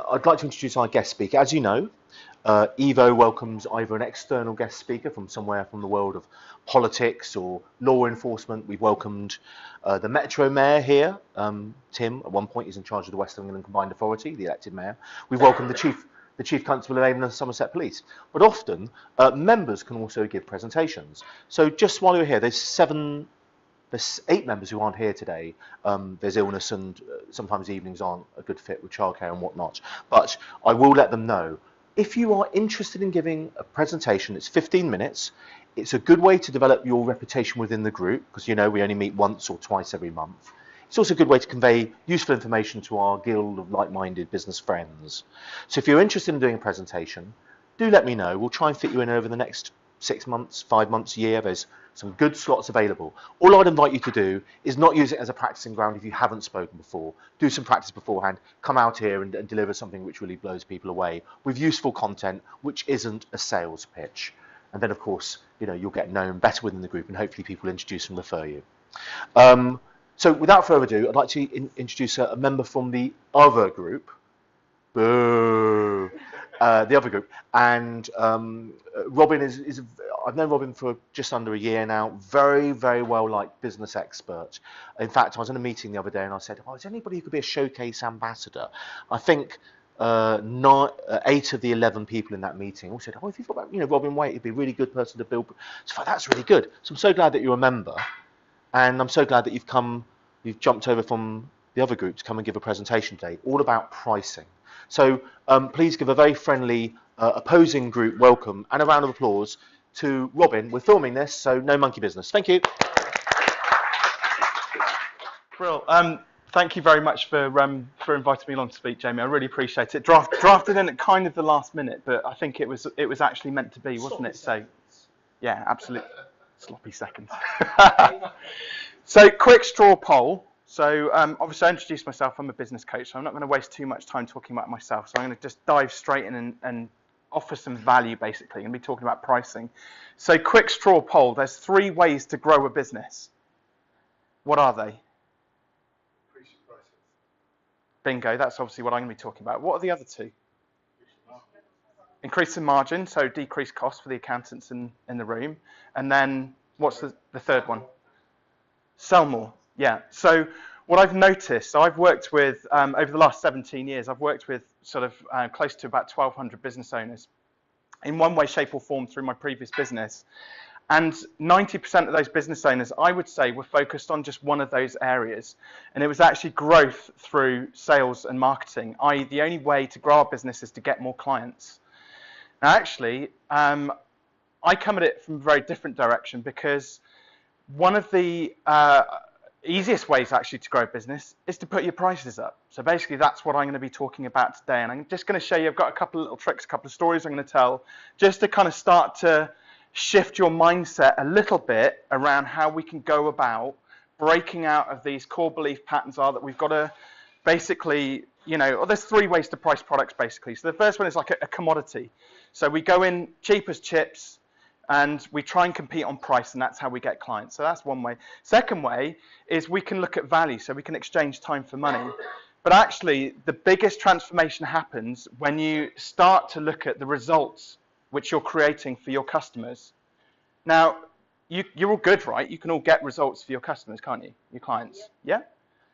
I'd like to introduce our guest speaker. As you know, EVO welcomes either an external guest speaker from somewhere from the world of politics or law enforcement. We've welcomed the Metro Mayor here, Tim. At one point, he's in charge of the West England Combined Authority, the elected mayor. We've welcomed the Chief Constable of Avon and Somerset Police. But often, members can also give presentations. So just while you're here, there's 8 members who aren't here today. There's illness and sometimes evenings aren't a good fit with childcare and whatnot. But I will let them know. If you are interested in giving a presentation, it's 15 minutes. It's a good way to develop your reputation within the group because, you know, we only meet once or twice every month. It's also a good way to convey useful information to our guild of like-minded business friends. So if you're interested in doing a presentation, do let me know. We'll try and fit you in over the next 6 months, 5 months, a year. There's some good slots available. All I'd invite you to do is not use it as a practicing ground if you haven't spoken before. Do some practice beforehand. Come out here and deliver something which really blows people away with useful content, which isn't a sales pitch. And then, of course, you know, you'll get known better within the group and hopefully people introduce and refer you. So without further ado, I'd like to introduce a member from the other group. Boo! The other group. And Robin is I've known Robin for just under a year now. Very, very well liked business expert. In fact, I was in a meeting the other day and I said, is there anybody who could be a showcase ambassador? I think 8 of the 11 people in that meeting all said, if you've got, Robin Waite, he'd be a really good person to build. So that's really good. So I'm so glad that you're a member. And I'm so glad that you've jumped over from the other group to come and give a presentation today, all about pricing. So please give a very friendly opposing group welcome and a round of applause to Robin. We're filming this, so no monkey business. Thank you. Brill. Thank you very much for inviting me along to speak, Jamie. I really appreciate it. Drafted in at kind of the last minute, but I think it was actually meant to be, wasn't it? So, yeah, absolutely. Sloppy seconds. So, quick straw poll. So, obviously, I introduced myself. I'm a business coach, so I'm not going to waste too much time talking about myself. So, I'm going to just dive straight in and offer some value, basically. I'm going to be talking about pricing. So, quick straw poll. There's 3 ways to grow a business. What are they? Increase your prices. Bingo. That's obviously what I'm going to be talking about. What are the other 2? Increase the margin, so decrease costs for the accountants in the room. And then, what's the third one? Sell more. Yeah. So what I've noticed, so I've worked with, over the last 17 years, I've worked with sort of close to about 1,200 business owners in one way, shape or form through my previous business. And 90% of those business owners, I would say, were focused on just one of those areas. And it was actually growth through sales and marketing, i.e. the only way to grow our business is to get more clients. Now, actually, I come at it from a very different direction because one of the easiest ways actually to grow a business is to put your prices up. So basically that's what I'm going to be talking about today. And I'm just going to show you, I've got a couple of little tricks, a couple of stories I'm going to tell just to kind of start to shift your mindset a little bit around how we can go about breaking out of these core belief patterns are that we've got to basically, there's 3 ways to price products basically. So the first one is like a commodity. So we go in cheap as chips, and we try and compete on price, and that's how we get clients. So that's one way. Second way is we can look at value, so we can exchange time for money. But actually, the biggest transformation happens when you start to look at the results which you're creating for your customers. Now, you're all good, right? You can all get results for your customers, can't you? Your clients, yeah?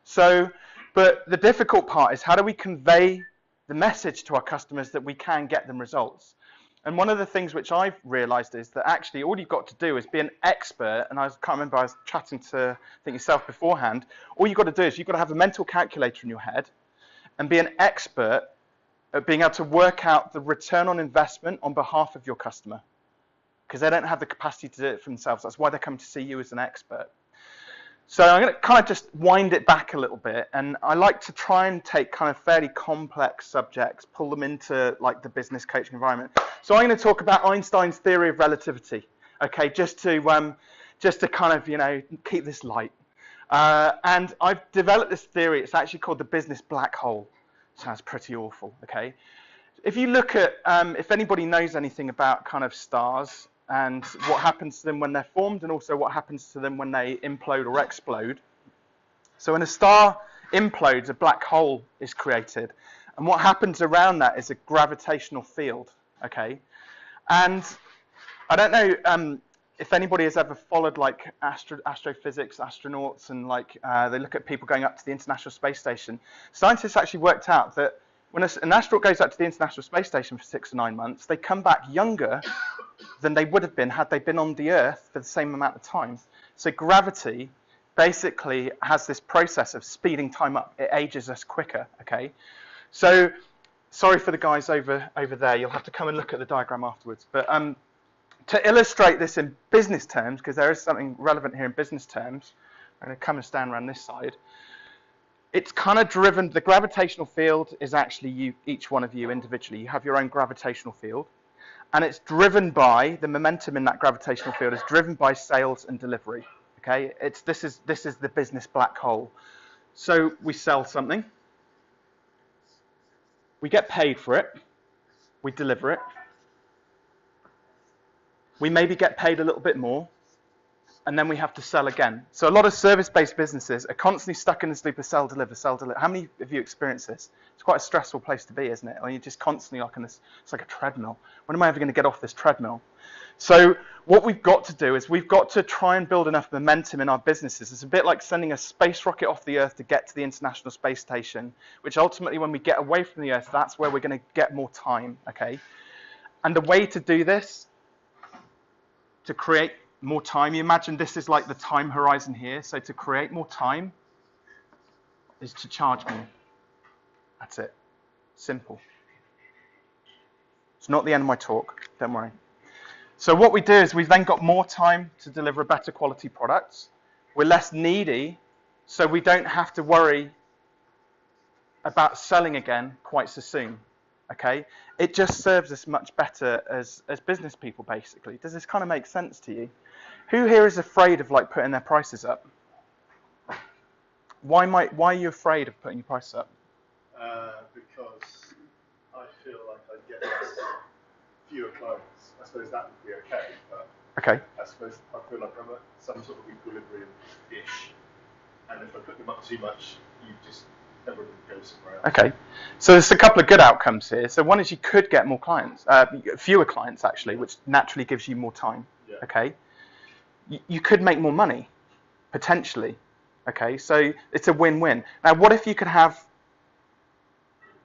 So, but the difficult part is how do we convey the message to our customers that we can get them results? And one of the things which I've realized is that actually all you've got to do is be an expert. And I can't remember, I was chatting to, I think, yourself beforehand. All you've got to do is you've got to have a mental calculator in your head and be an expert at being able to work out the return on investment on behalf of your customer. Because they don't have the capacity to do it for themselves. That's why they're coming to see you as an expert. So I'm going to kind of just wind it back a little bit, and I like to try and take kind of fairly complex subjects, pull them into like the business coaching environment. So I'm going to talk about Einstein's theory of relativity, okay, just to kind of keep this light. And I've developed this theory. It's actually called the business black hole. Sounds pretty awful, okay. If you look at if anybody knows anything about kind of stars and what happens to them when they're formed, and also what happens to them when they implode or explode. So when a star implodes, a black hole is created. And what happens around that is a gravitational field, okay? And I don't know if anybody has ever followed like astrophysics, astronauts, and like they look at people going up to the International Space Station. Scientists actually worked out that when an astronaut goes up to the International Space Station for 6 to 9 months, they come back younger than they would have been had they been on the Earth for the same amount of time. So gravity basically has this process of speeding time up. It ages us quicker, okay? So sorry for the guys over there. You'll have to come and look at the diagram afterwards. But to illustrate this in business terms, because there is something relevant here in business terms, I'm going to come and stand around this side. It's kind of driven, the gravitational field is actually you, each one of you individually. You have your own gravitational field. And it's driven by, the momentum in that gravitational field is driven by sales and delivery. Okay, this is the business black hole. So we sell something. We get paid for it. We deliver it. We maybe get paid a little bit more, and then we have to sell again. So a lot of service-based businesses are constantly stuck in this loop of sell, deliver, sell, deliver. How many of you experience this? It's quite a stressful place to be, isn't it? Or you're just constantly like in this, it's like a treadmill. When am I ever going to get off this treadmill? So what we've got to do is we've got to try and build enough momentum in our businesses. It's a bit like sending a space rocket off the Earth to get to the International Space Station, which ultimately when we get away from the Earth, that's where we're going to get more time, okay? And the way to do this, to create more time, you imagine this is like the time horizon here. So to create more time is to charge more. That's it. Simple. It's not the end of my talk, don't worry. So what we do is we've then got more time to deliver better quality products. We're less needy, so we don't have to worry about selling again quite so soon. Okay? It just serves us much better as business people, basically. Does this kind of make sense to you? Who here is afraid of like putting their prices up? Why are you afraid of putting your prices up? Because I feel like I get fewer clients. I suppose that would be okay, but Okay. I suppose I feel like I'm at some sort of equilibrium-ish, and if I put them up too much, everyone goes somewhere else. Okay. So there's a couple of good outcomes here. So one is you could get more clients, fewer clients actually, which naturally gives you more time. Yeah. Okay. You could make more money, potentially. Okay. So it's a win-win. Now, what if you could have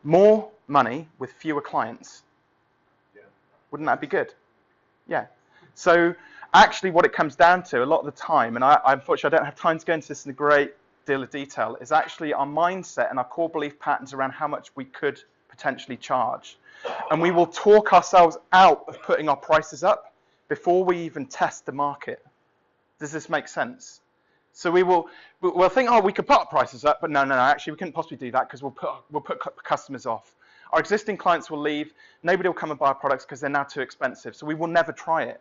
more money with fewer clients? Yeah. Wouldn't that be good? Yeah. So actually what it comes down to a lot of the time, and I unfortunately I don't have time to go into this in a great deal of detail, is actually our mindset and our core belief patterns around how much we could potentially charge. And we will talk ourselves out of putting our prices up before we even test the market. Does this make sense? So we'll think, oh, we could put our prices up, but no, actually we couldn't possibly do that because we'll put customers off. Our existing clients will leave. Nobody will come and buy our products because they're now too expensive. So we will never try it.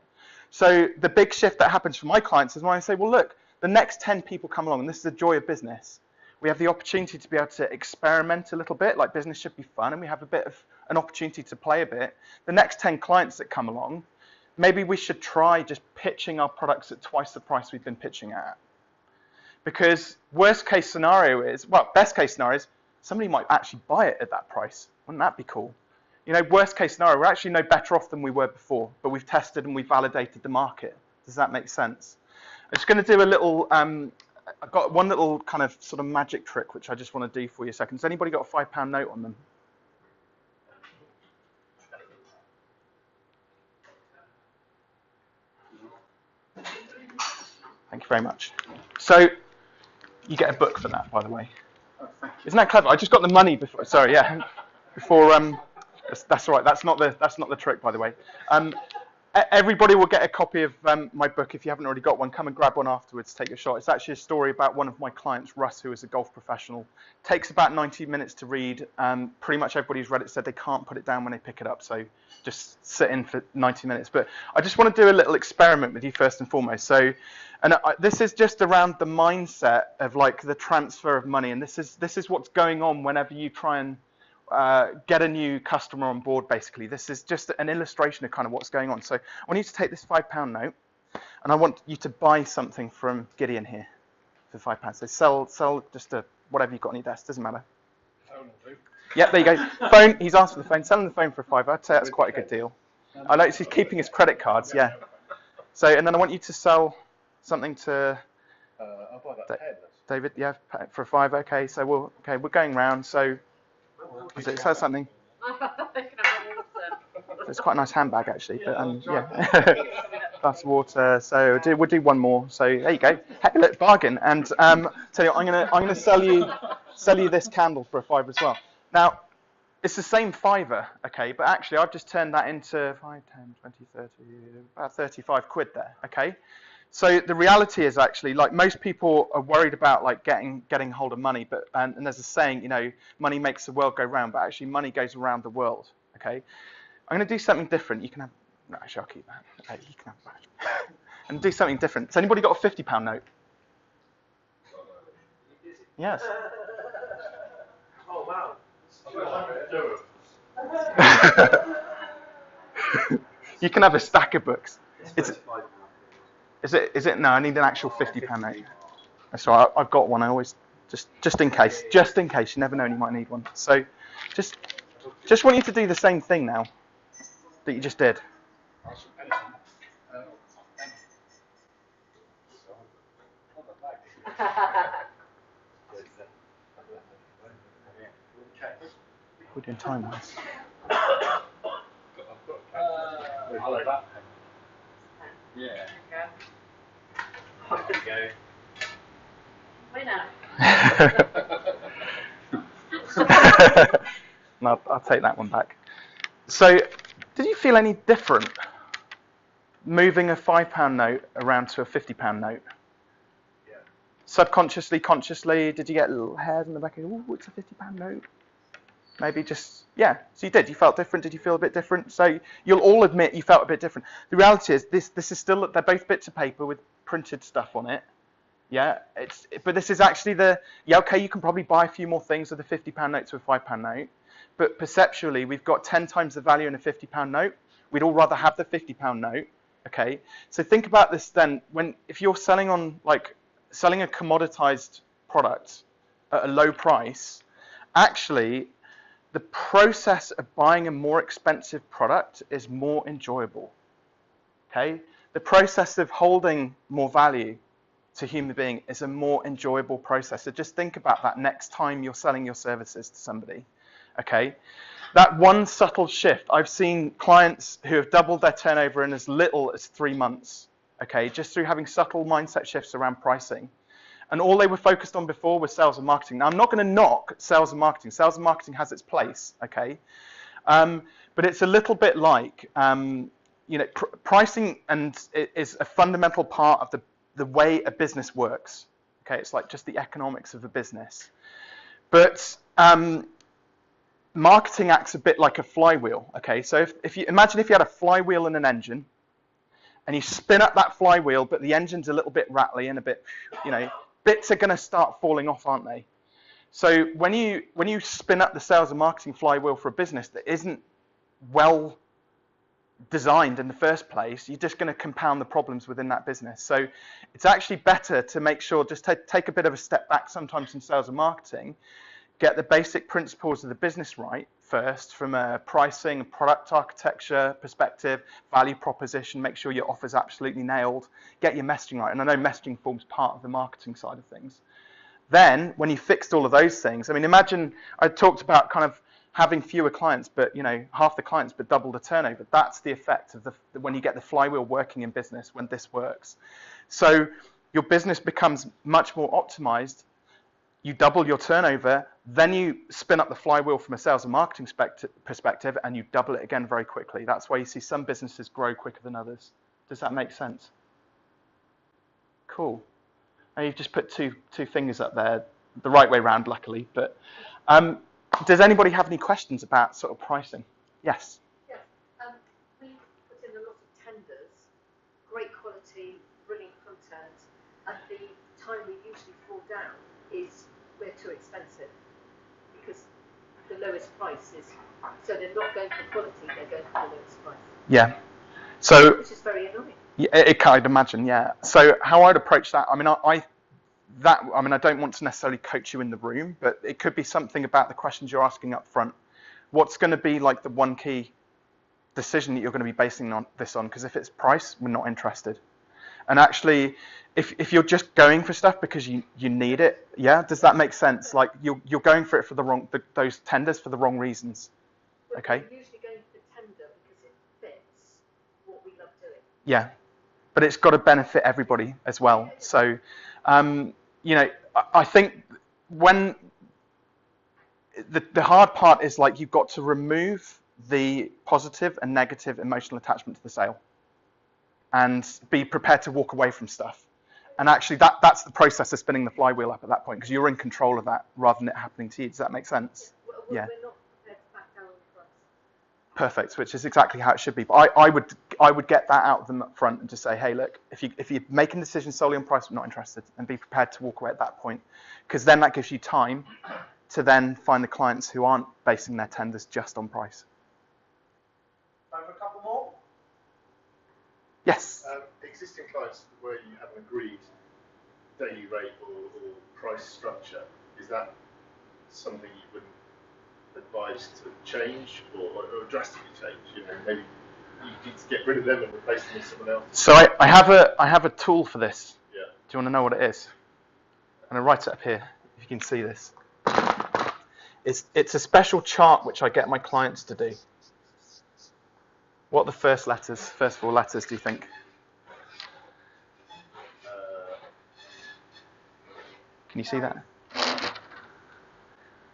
So the big shift that happens for my clients is when I say, well, look, the next 10 people come along, and this is the joy of business. We have the opportunity to be able to experiment a little bit, like business should be fun, and we have a bit of an opportunity to play a bit. The next 10 clients that come along, maybe we should try just pitching our products at twice the price we've been pitching at. Because worst case scenario is, well, best case scenario is somebody might actually buy it at that price. Wouldn't that be cool? You know, worst case scenario, we're actually no better off than we were before, but we've tested and we've validated the market. Does that make sense? I'm just going to do a little, I've got one little kind of sort of magic trick, which I just want to do for you a second. Has anybody got a £5 note on them? Thank you very much. So you get a book for that, by the way. Isn't that clever? I just got the money before. Sorry, yeah. Before that's all right. That's not the trick, by the way. Everybody will get a copy of my book. If you haven't already got one, come and grab one afterwards. Take a shot. It's actually a story about one of my clients, Russ, who is a golf professional. Takes about 90 minutes to read. Pretty much everybody who's read it said they can't put it down when they pick it up. So just sit in for 90 minutes. But I just want to do a little experiment with you first and foremost. So, this is just around the mindset of like the transfer of money, and this is what's going on whenever you try and get a new customer on board. Basically, this is just an illustration of kind of what's going on. So I want you to take this £5 note, and I want you to buy something from Gideon here for £5. So sell just whatever you've got on your desk. Doesn't matter. Yep, there you go. Phone. He's asked for the phone. Selling the phone for £5. I'd say that's quite a good deal. I like. He's keeping his credit cards. Yeah. So, and then I want you to sell something to I'll buy that pen. David. Yeah, for £5. Okay. So we're going round. So, it says something. It's quite a nice handbag actually, but yeah, glass of water. So we'll do one more. So there you go. Hey, look, bargain. And tell you, I'm gonna sell you this candle for £5 as well. Now, it's the same £5, okay, but actually I've just turned that into 5, 10, 20, 30, about 35 quid there, okay. So the reality is actually, like, most people are worried about like getting hold of money, but and there's a saying, you know, money makes the world go round, but actually money goes around the world, okay. I'm going to do something different. You can have, no, actually I'll keep that. Okay, you can have that. And do something different. Has anybody got a £50 note? Yes. Oh wow. You can have a stack of books. Is it? No, I need an actual £50 note. That's all right. I've got one. I always just in case. Just in case. You never know. You might need one. So, just want you to do the same thing now that you just did. We're doing time wise. I like that pen. Yeah. There we go. Winner. No, I'll take that one back. So, did you feel any different moving a £5 note around to a £50 note? Yeah. Subconsciously, consciously, did you get little hairs in the back of your head? Oh, it's a £50 note. Maybe just, yeah. So you did. You felt different. Did you feel a bit different? So you'll all admit you felt a bit different. The reality is this is still, they're both bits of paper with printed stuff on it. Yeah, but this is actually okay, you can probably buy a few more things with a £50 note to a £5 note, but perceptually, we've got 10 times the value in a £50 note. We'd all rather have the £50 note, okay? So think about this then, if you're selling a commoditized product at a low price, actually, the process of buying a more expensive product is more enjoyable, okay? The process of holding more value to human being is a more enjoyable process. So just think about that next time you're selling your services to somebody, okay? That one subtle shift, I've seen clients who have doubled their turnover in as little as 3 months, okay, just through having subtle mindset shifts around pricing. And all they were focused on before was sales and marketing. Now, I'm not going to knock sales and marketing. Sales and marketing has its place, okay? But it's a little bit like, pricing is a fundamental part of the way a business works. Okay, it's like just the economics of a business. But marketing acts a bit like a flywheel. Okay, so if you imagine if you had a flywheel and an engine, and you spin up that flywheel, but the engine's a little bit rattly and a bit, bits are going to start falling off, aren't they? So when you spin up the sales and marketing flywheel for a business that isn't well designed in the first place, you're just going to compound the problems within that business. So it's actually better to make sure, just take a bit of a step back sometimes in sales and marketing, get the basic principles of the business right first from a pricing, product architecture perspective, value proposition, make sure your offer's absolutely nailed, get your messaging right. And I know messaging forms part of the marketing side of things. Then when you fixed all of those things, I mean, imagine I talked about kind of having fewer clients, but half the clients, but double the turnover. That's the effect of when you get the flywheel working in business, when this works. So your business becomes much more optimized. You double your turnover, then you spin up the flywheel from a sales and marketing perspective, and you double it again very quickly. That's why you see some businesses grow quicker than others. Does that make sense? Cool. Now you've just put two fingers up there, the right way round, luckily. But does anybody have any questions about sort of pricing? Yes. Yes. We put in a lot of tenders, great quality, brilliant content, and the time we usually fall down is we're too expensive because the lowest price is, so they're not going for quality, they're going for the lowest price. Yeah. So which is very annoying. Yeah, I'd imagine, yeah. So how I'd approach that, I mean, that, I mean, I don't want to necessarily coach you in the room, but it could be something about the questions you're asking up front. What's going to be like the one key decision that you're going to be basing this on? Because if it's price, we're not interested. And actually, if you're just going for stuff because you need it, yeah, does that make sense? Like you're going for it for those tenders for the wrong reasons. Okay. We're usually going for tender because it fits what we love doing. Yeah, but it's got to benefit everybody as well. So, you know, I think when the hard part is like you've got to remove the positive and negative emotional attachment to the sale, and be prepared to walk away from stuff. And actually, that's the process of spinning the flywheel up at that point, because you're in control of that rather than it happening to you. Does that make sense? Yeah. We're not prepared to back down on the price. Perfect, which is exactly how it should be. But I would get that out of them up front and just say, hey, look, if you're making decisions solely on price, I'm not interested, and be prepared to walk away at that point, because then that gives you time to then find the clients who aren't basing their tenders just on price. Time for a couple more. Yes. Existing clients where you have an agreed daily rate or price structure, is that something you wouldn't advise to change or drastically change? You know, maybe you need to get rid of them and replace them with someone else. So I have a tool for this. Yeah. Do you want to know what it is? I'm going to write it up here, if you can see this. It's a special chart which I get my clients to do. What are the first four letters, do you think? Can you see that?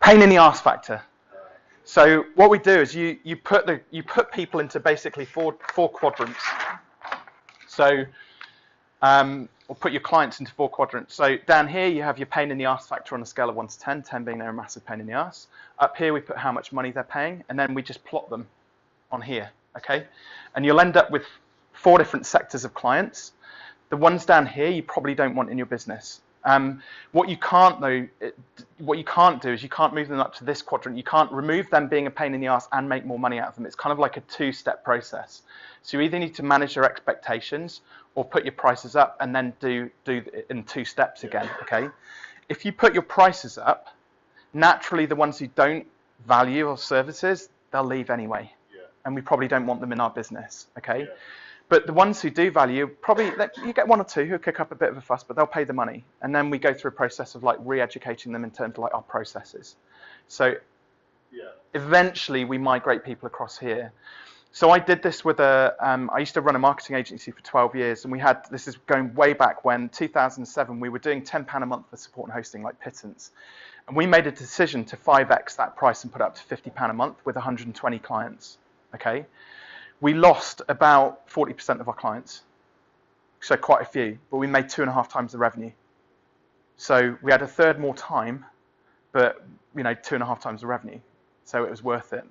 Pain in the arse factor. So what we do is you put people into basically four quadrants. So or put your clients into four quadrants. So down here you have your pain in the arse factor on a scale of 1 to 10, 10 being they're a massive pain in the arse. Up here we put how much money they're paying, and then we just plot them on here, okay? And you'll end up with 4 different sectors of clients. The ones down here you probably don't want in your business. What you can't do is you can't move them up to this quadrant. You can't remove them being a pain in the arse and make more money out of them. It's kind of like a 2-step process. So you either need to manage your expectations or put your prices up and then do it in 2 steps again, okay? If you put your prices up, naturally the ones who don't value our services, they'll leave anyway. Yeah. And we probably don't want them in our business, okay? Yeah. But the ones who do value, probably you get 1 or 2 who kick up a bit of a fuss, but they'll pay the money. And then we go through a process of like re-educating them in terms of like our processes. So eventually we migrate people across here. So I did this with I used to run a marketing agency for 12 years, and we had, this is going way back when, 2007, we were doing £10 a month for support and hosting, like pittance. And we made a decision to 5x that price and put it up to £50 a month with 120 clients, okay? We lost about 40% of our clients, so quite a few, but we made 2.5 times the revenue. So we had a third more time, but 2.5 times the revenue, so it was worth it.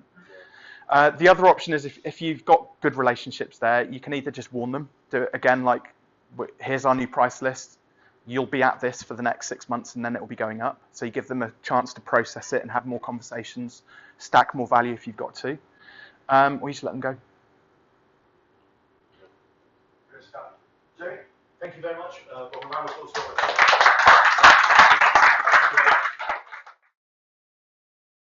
The other option is if you've got good relationships there, you can either just warn them, do it again, like, here's our new price list, you'll be at this for the next 6 months and then it will be going up. So you give them a chance to process it and have more conversations, stack more value if you've got to, or you just let them go. Good stuff. Jerry, thank you very much. Got a round of applause for